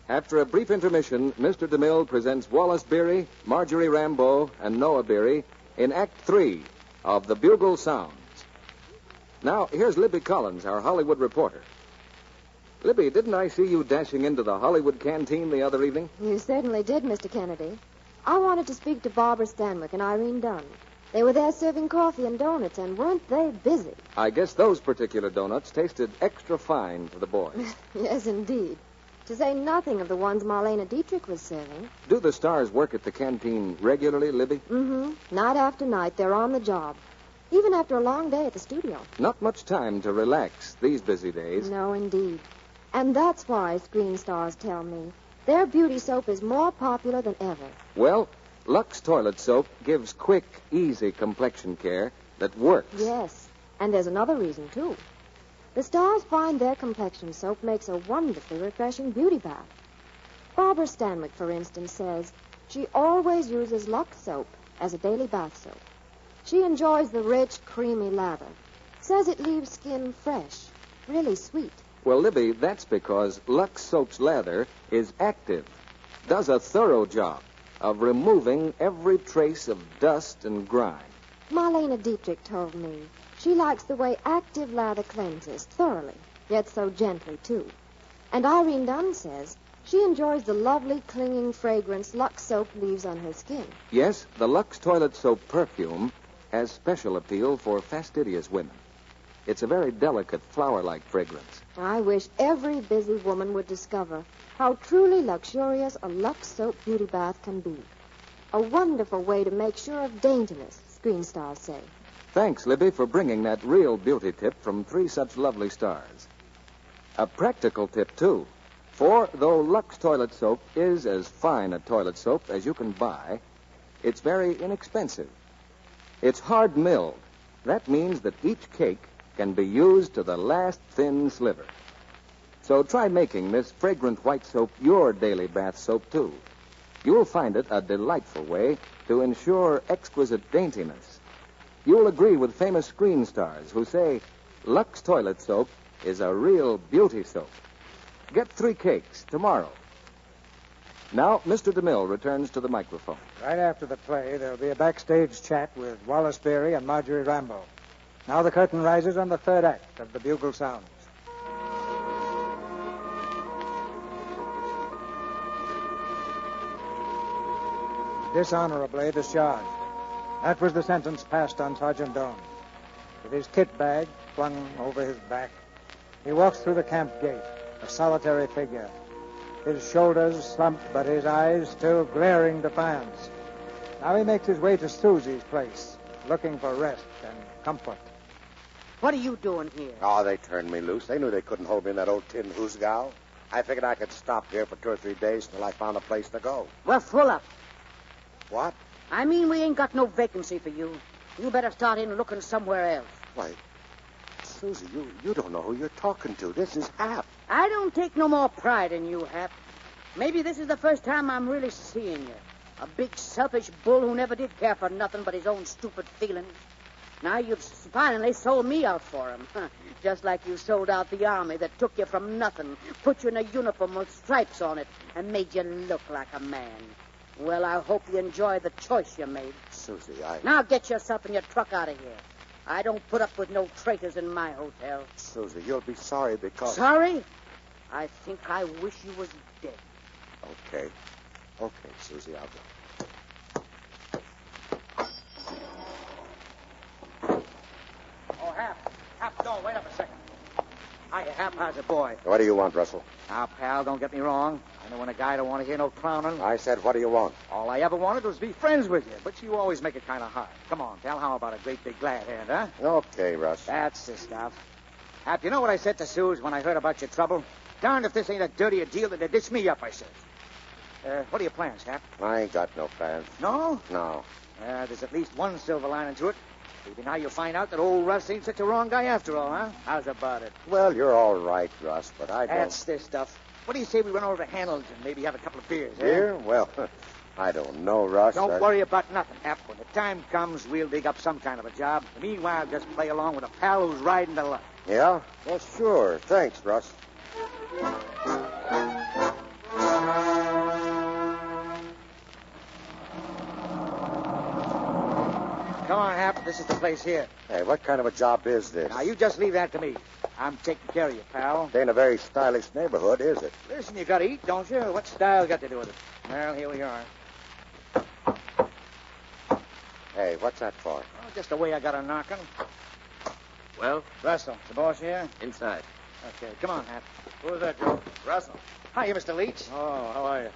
After a brief intermission, Mr. DeMille presents Wallace Beery, Marjorie Rambeau, and Noah Beery in Act 3 of The Bugle Sounds. Now, here's Libby Collins, our Hollywood reporter. Libby, didn't I see you dashing into the Hollywood canteen the other evening? You certainly did, Mr. Kennedy. I wanted to speak to Barbara Stanwyck and Irene Dunn. They were there serving coffee and donuts, and weren't they busy? I guess those particular donuts tasted extra fine to the boys. Yes, indeed. To say nothing of the ones Marlena Dietrich was serving. Do the stars work at the canteen regularly, Libby? Mm-hmm. Night after night, they're on the job. Even after a long day at the studio. Not much time to relax these busy days. No, indeed. And that's why screen stars tell me their beauty soap is more popular than ever. Well, Lux Toilet Soap gives quick, easy complexion care that works. Yes, and there's another reason, too. The stars find their complexion soap makes a wonderfully refreshing beauty bath. Barbara Stanwyck, for instance, says she always uses Lux soap as a daily bath soap. She enjoys the rich, creamy lather. Says it leaves skin fresh, really sweet. Well, Libby, that's because Lux Soap's lather is active, does a thorough job of removing every trace of dust and grime. Marlena Dietrich told me she likes the way active lather cleanses thoroughly, yet so gently, too. And Irene Dunn says she enjoys the lovely, clinging fragrance Lux soap leaves on her skin. Yes, the Lux Toilet Soap perfume has special appeal for fastidious women. It's a very delicate, flower-like fragrance. I wish every busy woman would discover how truly luxurious a Lux soap beauty bath can be. A wonderful way to make sure of daintiness, screen stars say. Thanks, Libby, for bringing that real beauty tip from 3 such lovely stars. A practical tip, too. For though Lux Toilet Soap is as fine a toilet soap as you can buy, it's very inexpensive. It's hard milled. That means that each cake can be used to the last thin sliver. So try making this fragrant white soap your daily bath soap, too. You'll find it a delightful way to ensure exquisite daintiness. You'll agree with famous screen stars who say Lux Toilet Soap is a real beauty soap. Get 3 cakes tomorrow. Now, Mr. DeMille returns to the microphone. Right after the play, there'll be a backstage chat with Wallace Beery and Marjorie Rambo. Now the curtain rises on the 3rd act of the Bugle Sounds. Dishonorably discharged. That was the sentence passed on Sergeant Doan. With his kit bag flung over his back, he walks through the camp gate, a solitary figure. His shoulders slumped, but his eyes still glaring defiance. Now he makes his way to Susie's place, looking for rest and comfort. What are you doing here? Oh, they turned me loose. They knew they couldn't hold me in that old tin hoosgow. I figured I could stop here for 2 or 3 days till I found a place to go. We're full up. What? I mean, we ain't got no vacancy for you. You better start in looking somewhere else. Why, Susie, you don't know who you're talking to. This is Hap. I don't take no more pride in you, Hap. Maybe this is the first time I'm really seeing you. A big, selfish bull who never did care for nothing but his own stupid feelings. Now you've finally sold me out for him. Just like you sold out the army that took you from nothing, put you in a uniform with stripes on it, and made you look like a man. Well, I hope you enjoy the choice you made. Susie, Now get yourself and your truck out of here. I don't put up with no traitors in my hotel. Susie, you'll be sorry because... Sorry? I think I wish you was dead. Okay. Okay, Susie, I'll go. Oh, Hap, don't. Wait up a second. Hiya, Hap, how's it, boy? What do you want, Russell? Now, pal, don't get me wrong. I know when a guy don't want to hear no clowning. I said, what do you want? All I ever wanted was to be friends with you, but you always make it kind of hard. Come on, pal, how about a great big glad hand, huh? Okay, Russ. That's the stuff. Hap, you know what I said to Suze when I heard about your trouble? Darned if this ain't a dirtier deal than to ditch me up, I said. What are your plans, Hap? I ain't got no plans. No? No. There's at least one silver lining to it. Maybe now you'll find out that old Russ ain't such a wrong guy after all, huh? How's about it? Well, you're all right, Russ, but I don't... That's the stuff. What do you say we run over to Hamilton and maybe have a couple of beers, eh? Beer? Well, I don't know, Russ. Don't worry about nothing, Hap. When the time comes, we'll dig up some kind of a job. Meanwhile, just play along with a pal who's riding the luck. Yeah? Well, sure. Thanks, Russ. Come on, Hap. This is the place here. Hey, what kind of a job is this? Now, you just leave that to me. I'm taking care of you, pal. It ain't a very stylish neighborhood, is it? Listen, you gotta eat, don't you? What style got to do with it? Well, here we are. Hey, what's that for? Oh, just the way I got a knocking. Well, Russell, the boss here? inside. Okay, come on, Hap. Who's that, Joe? Russell. Hiya, Mr. Leach. Oh, how are you?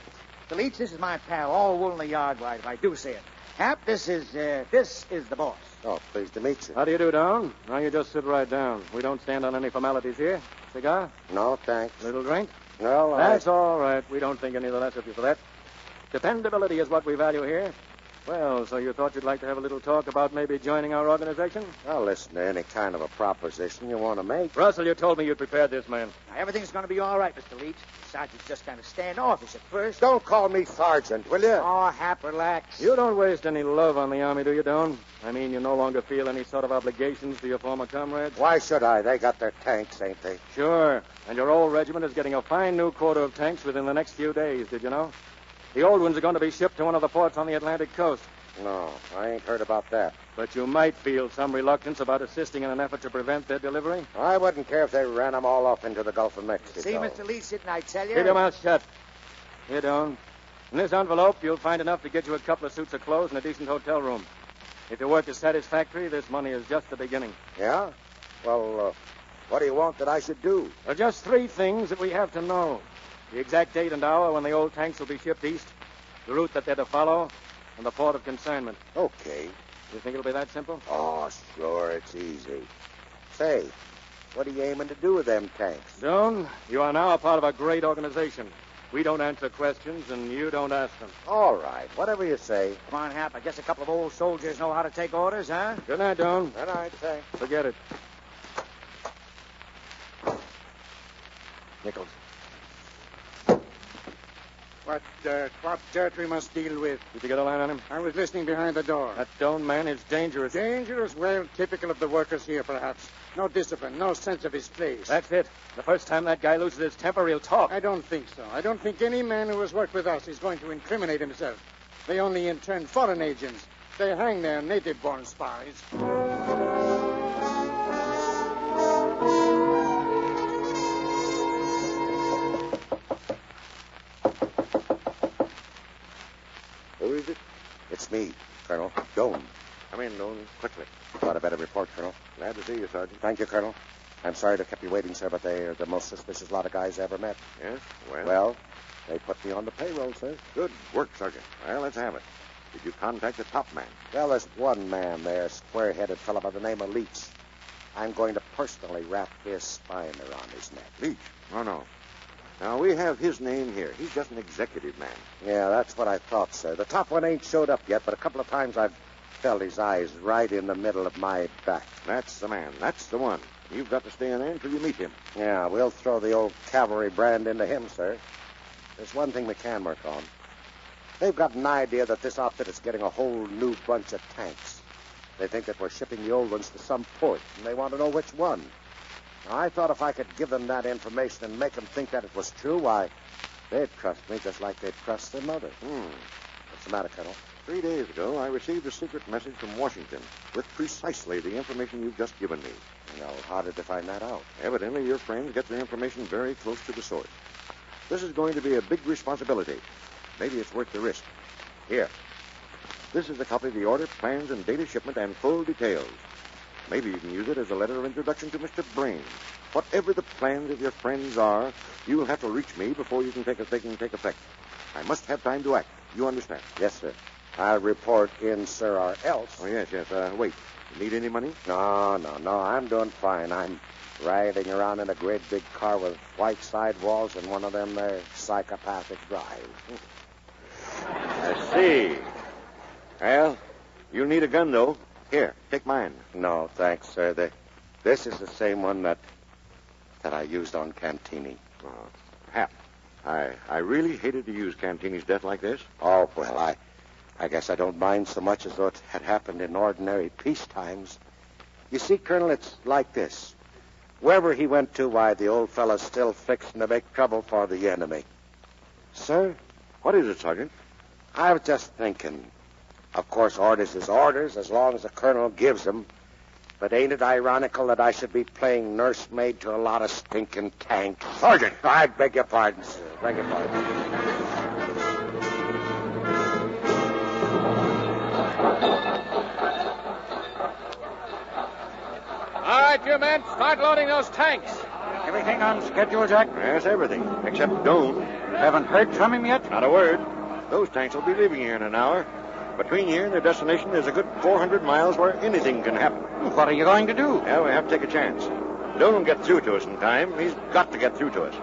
Mr. Leach, this is my pal, all wool in the yard wide, if I do say it. Hap, this is the boss. Oh, pleased to meet you. How do you do, Don? Now you just sit right down. We don't stand on any formalities here. Cigar? No, thanks. Little drink? No, That's all right. We don't think any the less of you for that. Dependability is what we value here. Well, so you thought you'd like to have a little talk about maybe joining our organization? I'll listen to any kind of a proposition you want to make. Russell, you told me you'd prepared this man. Now, everything's going to be all right, Mr. Leach. The sergeant's just kind of standoffish at first. Don't call me sergeant, will you? Oh, Hap, relax. You don't waste any love on the Army, do you, Don? I mean, you no longer feel any sort of obligations to your former comrades? Why should I? They got their tanks, ain't they? Sure. And your old regiment is getting a fine new quarter of tanks within the next few days, did you know? The old ones are going to be shipped to one of the ports on the Atlantic coast. No, I ain't heard about that. But you might feel some reluctance about assisting in an effort to prevent their delivery. I wouldn't care if they ran them all off into the Gulf of Mexico. See, Mr. Leach, didn't I tell you? Keep your mouth shut. Here, Don. In this envelope, you'll find enough to get you a couple of suits of clothes and a decent hotel room. If your work is satisfactory, this money is just the beginning. Yeah? Well, what do you want that I should do? There are just 3 things that we have to know. The exact date and hour when the old tanks will be shipped east, the route that they're to follow, and the port of consignment. Okay. You think it'll be that simple? Oh, sure, it's easy. Say, what are you aiming to do with them tanks? Don, you are now a part of a great organization. We don't answer questions, and you don't ask them. All right, whatever you say. Come on, Hap. I guess a couple of old soldiers know how to take orders, huh? Good night, Don. Good night, thanks. Forget it. Nichols. What dirt we must deal with. Did you get a line on him? I was listening behind the door. That Don man is dangerous. Dangerous? Well, typical of the workers here, perhaps. No discipline, no sense of his place. That's it. The first time that guy loses his temper, he'll talk. I don't think so. I don't think any man who has worked with us is going to incriminate himself. They only intern foreign agents. They hang their native-born spies. Who is it? It's me, Colonel. Doan. Come in, Doan, quickly. Got a better report, Colonel. Glad to see you, Sergeant. Thank you, Colonel. I'm sorry to have kept you waiting, sir, but they are the most suspicious lot of guys I ever met. Yes? Well, they put me on the payroll, sir. Good work, Sergeant. Well, let's have it. Did you contact the top man? Well, there's one man there, square-headed fellow by the name of Leach. I'm going to personally wrap his spine around his neck. Leach? Oh, no. Now, we have his name here. He's just an executive man. Yeah, that's what I thought, sir. The top one ain't showed up yet, but a couple of times I've felt his eyes right in the middle of my back. That's the man. That's the one. You've got to stay in there until you meet him. Yeah, we'll throw the old cavalry brand into him, sir. There's one thing we can work on. They've got an idea that this outfit is getting a whole new bunch of tanks. They think that we're shipping the old ones to some port, and they want to know which one. Now, I thought if I could give them that information and make them think that it was true, why, they'd trust me just like they'd trust their mother. What's the matter, Colonel? 3 days ago, I received a secret message from Washington with precisely the information you've just given me. Now, how did they find that out? Evidently, your friends get their information very close to the source. This is going to be a big responsibility. Maybe it's worth the risk. Here. This is a copy of the order, plans, and date of shipment, and full details. Maybe you can use it as a letter of introduction to Mr. Brain. Whatever the plans of your friends are, you'll have to reach me before they can take effect. I must have time to act. You understand? Yes, sir. I'll report in, sir, or else. Oh, yes. Wait. You need any money? No. I'm doing fine. I'm riding around in a great big car with white sidewalls and one of them there psychopathic drives. I see. Well, you'll need a gun, though. Here, take mine. No, thanks, sir. This is the same one that I used on Cantini. Oh, Hap, I really hated to use Cantini's death like this. Oh, well, I guess I don't mind so much as though it had happened in ordinary peace times. You see, Colonel, it's like this. Wherever he went to, why, the old fellow's still fixing to make trouble for the enemy. Sir? What is it, Sergeant? I was just thinking. Of course, orders is orders, as long as the colonel gives them. But ain't it ironical that I should be playing nursemaid to a lot of stinking tanks? Sergeant! I beg your pardon, sir. Beg your pardon. All right, you men, start loading those tanks. Everything on schedule, Jack? Yes, everything, except Doan. Haven't heard from him yet? Not a word. Those tanks will be leaving here in an hour. Between here and their destination, there's a good 400 miles where anything can happen. What are you going to do? Well, we have to take a chance. Doan will get through to us in time. He's got to get through to us.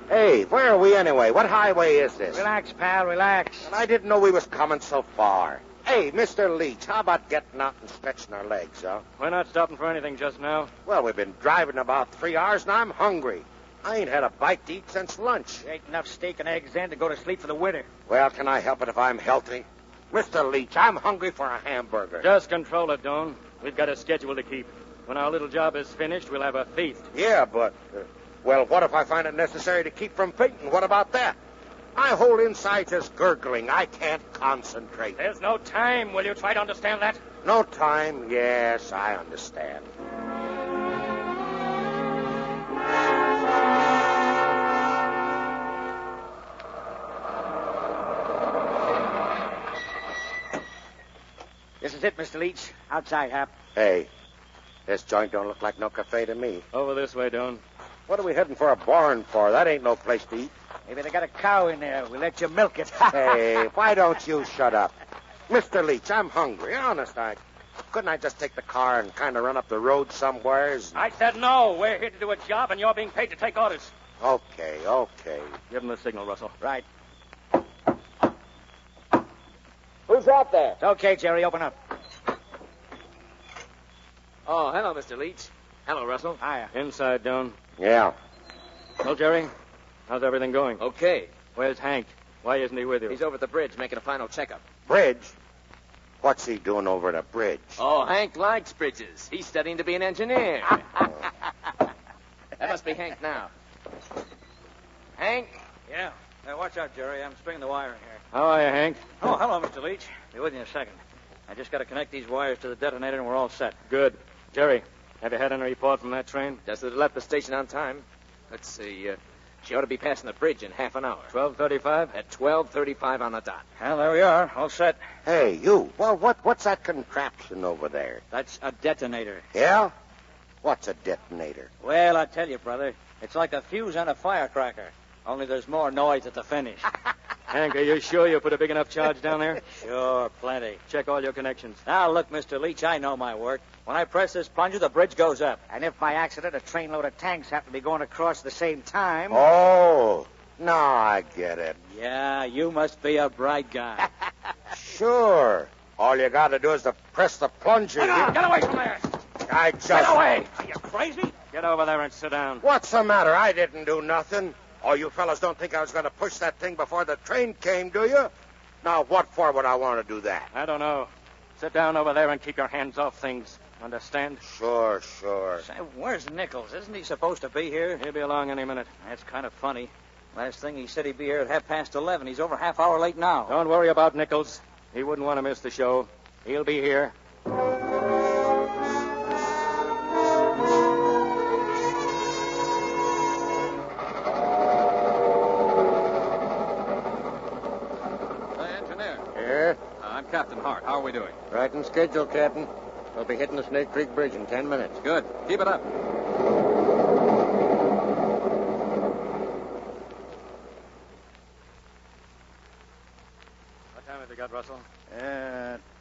Hey, where are we anyway? What highway is this? Relax, pal, relax. And I didn't know we was coming so far. Hey, Mr. Leach, how about getting out and stretching our legs, huh? We're not stopping for anything just now. Well, we've been driving about 3 hours, and I'm hungry. I ain't had a bite to eat since lunch. You ate enough steak and eggs then to go to sleep for the winter. Well, can I help it if I'm healthy? Mr. Leach, I'm hungry for a hamburger. Just control it, Doan. We've got a schedule to keep. When our little job is finished, we'll have a feast. Yeah, but... well, what if I find it necessary to keep from fainting? What about that? My whole inside's just gurgling. I can't concentrate. There's no time. Will you try to understand that? No time? Yes, I understand. This is it, Mr. Leach. Outside, Hap. Hey, this joint don't look like no cafe to me. Over this way, Doan. What are we heading for a barn for? That ain't no place to eat. Maybe they got a cow in there. We'll let you milk it. Hey, why don't you shut up? Mr. Leach, I'm hungry. Honest, couldn't I just take the car and kind of run up the road somewheres? I said no. We're here to do a job, and you're being paid to take orders. Okay. Give him the signal, Russell. Right. Who's out there? It's okay, Jerry. Open up. Oh, hello, Mr. Leach. Hello, Russell. Hiya. Inside, Doan. Yeah. Well, Jerry, how's everything going? Okay. Where's Hank? Why isn't he with you? He's over at the bridge making a final checkup. Bridge? What's he doing over at a bridge? Oh, Hank likes bridges. He's studying to be an engineer. That must be Hank now. Hank? Yeah. Watch out, Jerry. I'm stringing the wire in here. How are you, Hank? Oh, hello, Mr. Leach. Be with you in a second. I just got to connect these wires to the detonator, and we're all set. Good. Jerry, have you had any report from that train? Just that it left the station on time. Let's see. She ought to be passing the bridge in half an hour. 12:35? At 12:35 on the dot. Well, there we are. All set. Hey, you. Well, what's that contraption over there? That's a detonator. Yeah? What's a detonator? Well, I tell you, brother, it's like a fuse on a firecracker. Only there's more noise at the finish. Hank, are you sure you put a big enough charge down there? Sure, plenty. Check all your connections. Now, look, Mr. Leach, I know my work. When I press this plunger, the bridge goes up. And if by accident a trainload of tanks happen to be going across at the same time... Oh, now I get it. Yeah, you must be a bright guy. Sure. All you got to do is to press the plunger. Get away from there! I just... Get away! Are you crazy? Get over there and sit down. What's the matter? I didn't do nothing. Oh, you fellas don't think I was going to push that thing before the train came, do you? Now, what for would I want to do that? I don't know. Sit down over there and keep your hands off things. Understand? Sure. Say, where's Nichols? Isn't he supposed to be here? He'll be along any minute. That's kind of funny. Last thing he said he'd be here at 11:30. He's over half hour late now. Don't worry about Nichols. He wouldn't want to miss the show. He'll be here. I'm Captain Hart. How are we doing? Right in schedule, Captain. We'll be hitting the Snake Creek Bridge in 10 minutes. Good. Keep it up. What time have you got, Russell?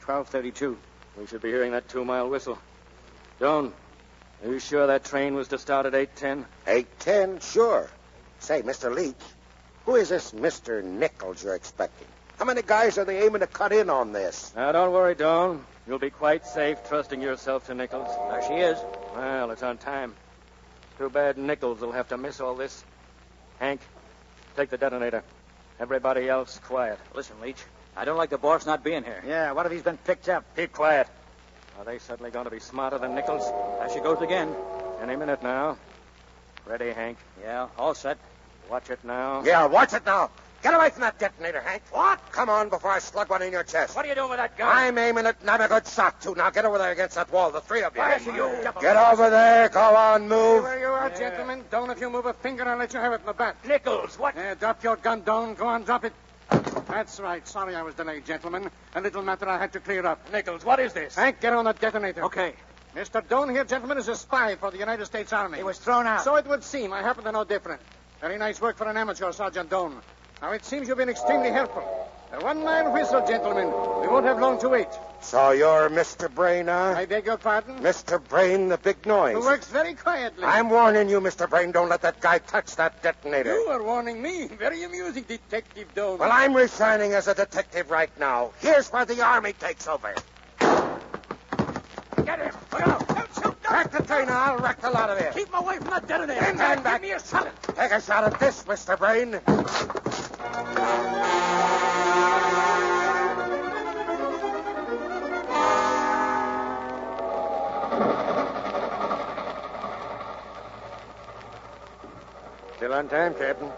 12:32. We should be hearing that 2-mile whistle. Doan, are you sure that train was to start at 8:10? 8:10, sure. Say, Mr. Leach, who is this Mr. Nichols you're expecting? How many guys are they aiming to cut in on this? Now, don't worry, Doan. You'll be quite safe trusting yourself to Nichols. There she is. Well, it's on time. Too bad Nichols will have to miss all this. Hank, take the detonator. Everybody else, quiet. Listen, Leach, I don't like the boss not being here. Yeah, what if he's been picked up? Keep quiet. Are they suddenly going to be smarter than Nichols? There she goes again. Any minute now. Ready, Hank? Yeah, all set. Watch it now. Yeah, watch it now. Get away from that detonator, Hank. What? Come on before I slug one in your chest. What are you doing with that gun? I'm aiming it, and I'm a good shot, too. Now get over there against that wall, the three of you. Why, you Get over there. Go on, move. Where you are, gentlemen. Don't if you move a finger, I'll let you have it in the bat. Nichols, what? Drop your gun, Doan. Go on, drop it. That's right. Sorry I was delayed, gentlemen. A little matter I had to clear up. Nichols, what is this? Hank, get on that detonator. Okay. Mr. Doan here, gentlemen, is a spy for the United States Army. He was thrown out. So it would seem. I happen to know different. Very nice work for an amateur, Sergeant Doan. Now, it seems you've been extremely helpful. A one-mile whistle, gentlemen. We won't have long to wait. So you're Mr. Brain, huh? I beg your pardon? Mr. Brain, the big noise. Who works very quietly. I'm warning you, Mr. Brain, don't let that guy touch that detonator. You are warning me. Very amusing, Detective Doan. Well, I'm resigning as a detective right now. Here's where the Army takes over. Get him. Look out. Don't shoot. Crack the train, I'll wreck the lot of you. Keep him away from that detonator. Stand back. Give me a shot. Take a shot at this, Mr. Brain. Still on time, Captain.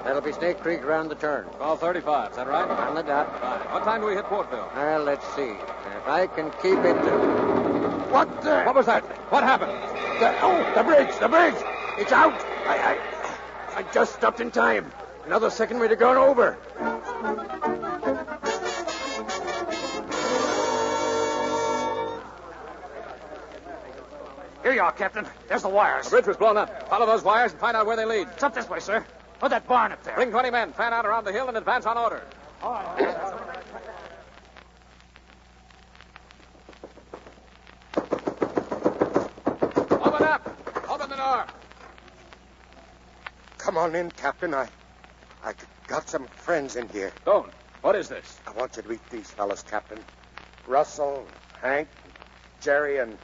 That'll be Snake Creek around the turn. 12:35, is that right? On the dot. Right. What time do we hit Portville? Well, let's see. If I can keep it to... What the... What was that? What happened? The bridge. It's out. I just stopped in time. Another second we'd have gone over. Here you are, Captain. There's the wires. The bridge was blown up. Follow those wires and find out where they lead. It's up this way, sir. Oh, that barn up there. Bring 20 men. Fan out around the hill and advance on order. Open up. Open the door. Come on in, Captain. I got some friends in here. Don't. What is this? I want you to meet these fellas, Captain. Russell, Hank, Jerry, and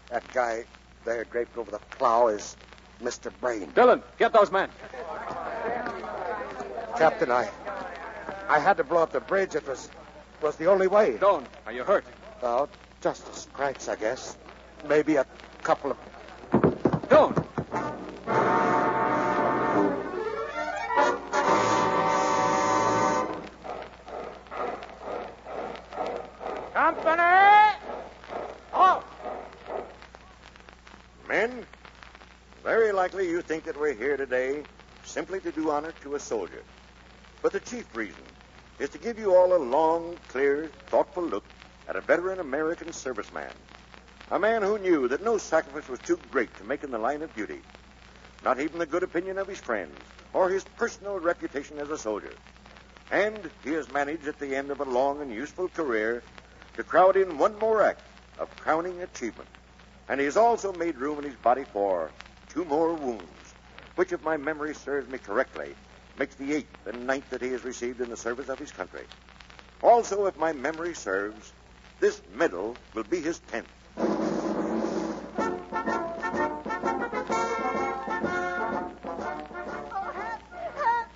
that guy there draped over the plow is Mr. Brain. Dillon, get those men. Captain, I had to blow up the bridge. It was the only way. Don't. Are you hurt? Oh, just a scratch, I guess. Maybe a couple of... Don't. Company! Oh! Men, very likely you think that we're here today simply to do honor to a soldier. But the chief reason is to give you all a long, clear, thoughtful look at a veteran American serviceman. A man who knew that no sacrifice was too great to make in the line of duty. Not even the good opinion of his friends or his personal reputation as a soldier. And he has managed at the end of a long and useful career to crowd in one more act of crowning achievement. And he has also made room in his body for 2 more wounds, which, if my memory serves me correctly, makes the 8th and 9th that he has received in the service of his country. Also, if my memory serves, this medal will be his 10th.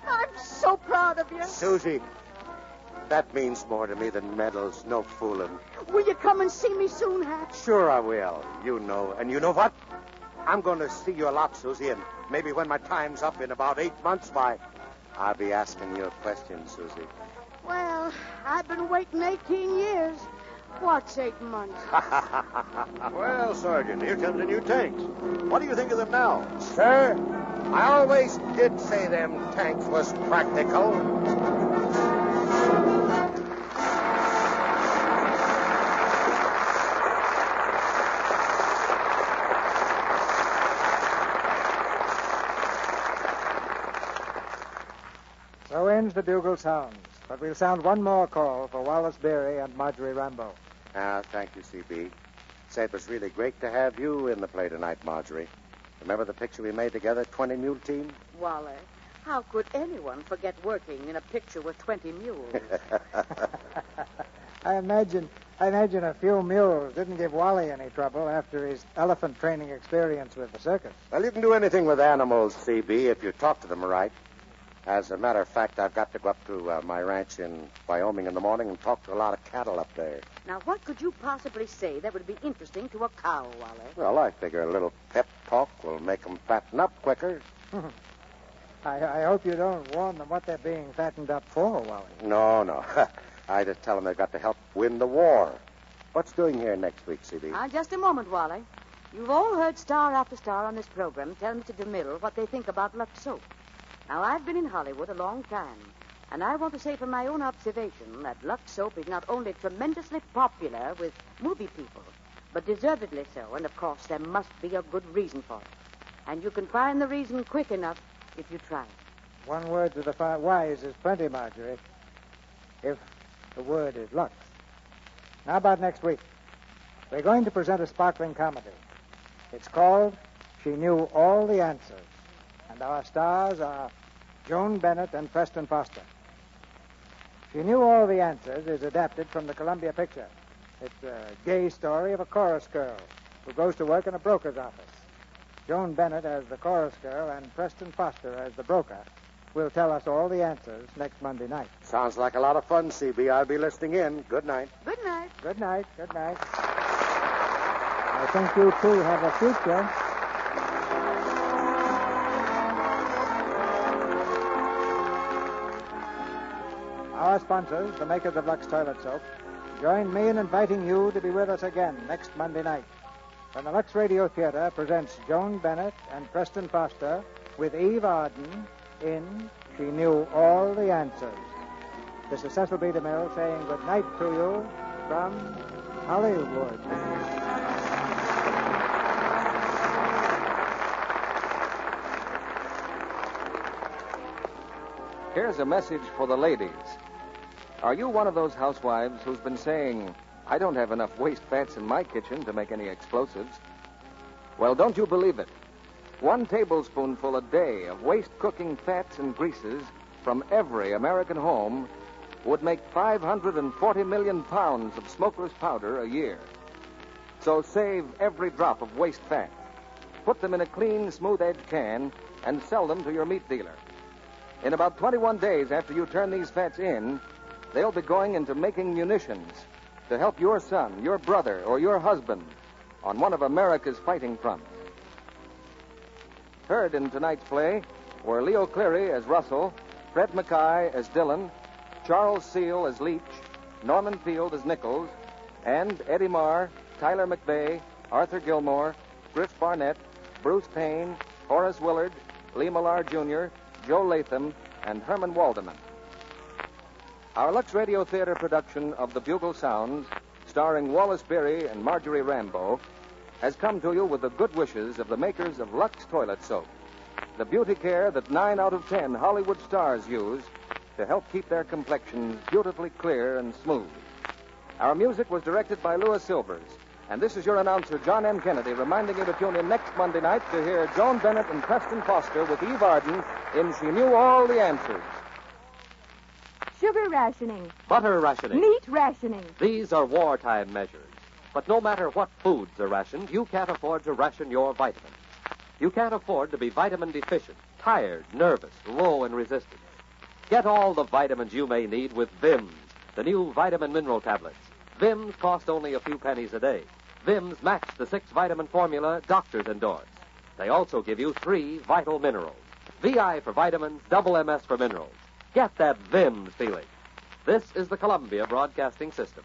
I'm so proud of you. Susie, that means more to me than medals. No fooling. Will you come and see me soon, Hap? Sure I will. You know. And you know what? I'm going to see you a lot, Susie, and maybe when my time's up in about 8 months, why, I'll be asking you a question, Susie. Well, I've been waiting 18 years. What's 8 months? Well, Sergeant, here comes the new tanks. What do you think of them now? Sir, I always did say them tanks was practical. So ends the bugle sounds. But we'll sound one more call for Wallace Beery and Marjorie Rambo. Thank you, CB. Say, it was really great to have you in the play tonight, Marjorie. Remember the picture we made together, 20 Mule Team? Wally, how could anyone forget working in a picture with 20 mules? I imagine a few mules didn't give Wally any trouble after his elephant training experience with the circus. Well, you can do anything with animals, CB, if you talk to them right. As a matter of fact, I've got to go up to my ranch in Wyoming in the morning and talk to a lot of cattle up there. Now, what could you possibly say that would be interesting to a cow, Wally? Well, I figure a little pep talk will make them fatten up quicker. I hope you don't warn them what they're being fattened up for, Wally. No. I just tell them they've got to help win the war. What's doing here next week, CD? Just a moment, Wally. You've all heard star after star on this program tell Mr. DeMille what they think about Lux soap. Now, I've been in Hollywood a long time, and I want to say from my own observation that Lux soap is not only tremendously popular with movie people, but deservedly so, and of course there must be a good reason for it. And you can find the reason quick enough if you try. One word to the wise is plenty, Marjorie. If the word is Lux. How about next week? We're going to present a sparkling comedy. It's called She Knew All the Answers. And our stars are Joan Bennett and Preston Foster. She Knew All the Answers is adapted from the Columbia picture. It's a gay story of a chorus girl who goes to work in a broker's office. Joan Bennett as the chorus girl and Preston Foster as the broker will tell us all the answers next Monday night. Sounds like a lot of fun, CB. I'll be listening in. Good night. Good night. Good night. Good night. I think you two have a future. Our sponsors, the makers of Lux Toilet Soap, join me in inviting you to be with us again next Monday night when the Lux Radio Theater presents Joan Bennett and Preston Foster with Eve Arden in She Knew All the Answers. This is Cecil B. DeMille saying good night to you from Hollywood. Here's a message for the ladies. Are you one of those housewives who's been saying, I don't have enough waste fats in my kitchen to make any explosives? Well, don't you believe it? 1 tablespoonful a day of waste cooking fats and greases from every American home would make 540 million pounds of smokeless powder a year. So save every drop of waste fat. Put them in a clean, smooth-edged can and sell them to your meat dealer. In about 21 days after you turn these fats in, they'll be going into making munitions to help your son, your brother, or your husband on one of America's fighting fronts. Heard in tonight's play were Leo Cleary as Russell, Fred Mackay as Dillon, Charles Seal as Leach, Norman Field as Nichols, and Eddie Marr, Tyler McVeigh, Arthur Gilmore, Griff Barnett, Bruce Payne, Horace Willard, Lee Millar Jr., Joe Latham, and Herman Waldeman. Our Lux Radio Theater production of The Bugle Sounds, starring Wallace Beery and Marjorie Rambeau, has come to you with the good wishes of the makers of Lux Toilet Soap, the beauty care that 9 out of 10 Hollywood stars use to help keep their complexions beautifully clear and smooth. Our music was directed by Louis Silvers, and this is your announcer, John M. Kennedy, reminding you to tune in next Monday night to hear Joan Bennett and Preston Foster with Eve Arden in She Knew All the Answers. Sugar rationing. Butter rationing. Meat rationing. These are wartime measures. But no matter what foods are rationed, you can't afford to ration your vitamins. You can't afford to be vitamin deficient, tired, nervous, low in resistance. Get all the vitamins you may need with Vims, the new vitamin mineral tablets. Vims cost only a few pennies a day. Vims match the 6-vitamin formula doctors endorse. They also give you 3 vital minerals. VI for vitamins, double MS for minerals. Get that Vims feeling. This is the Columbia Broadcasting System.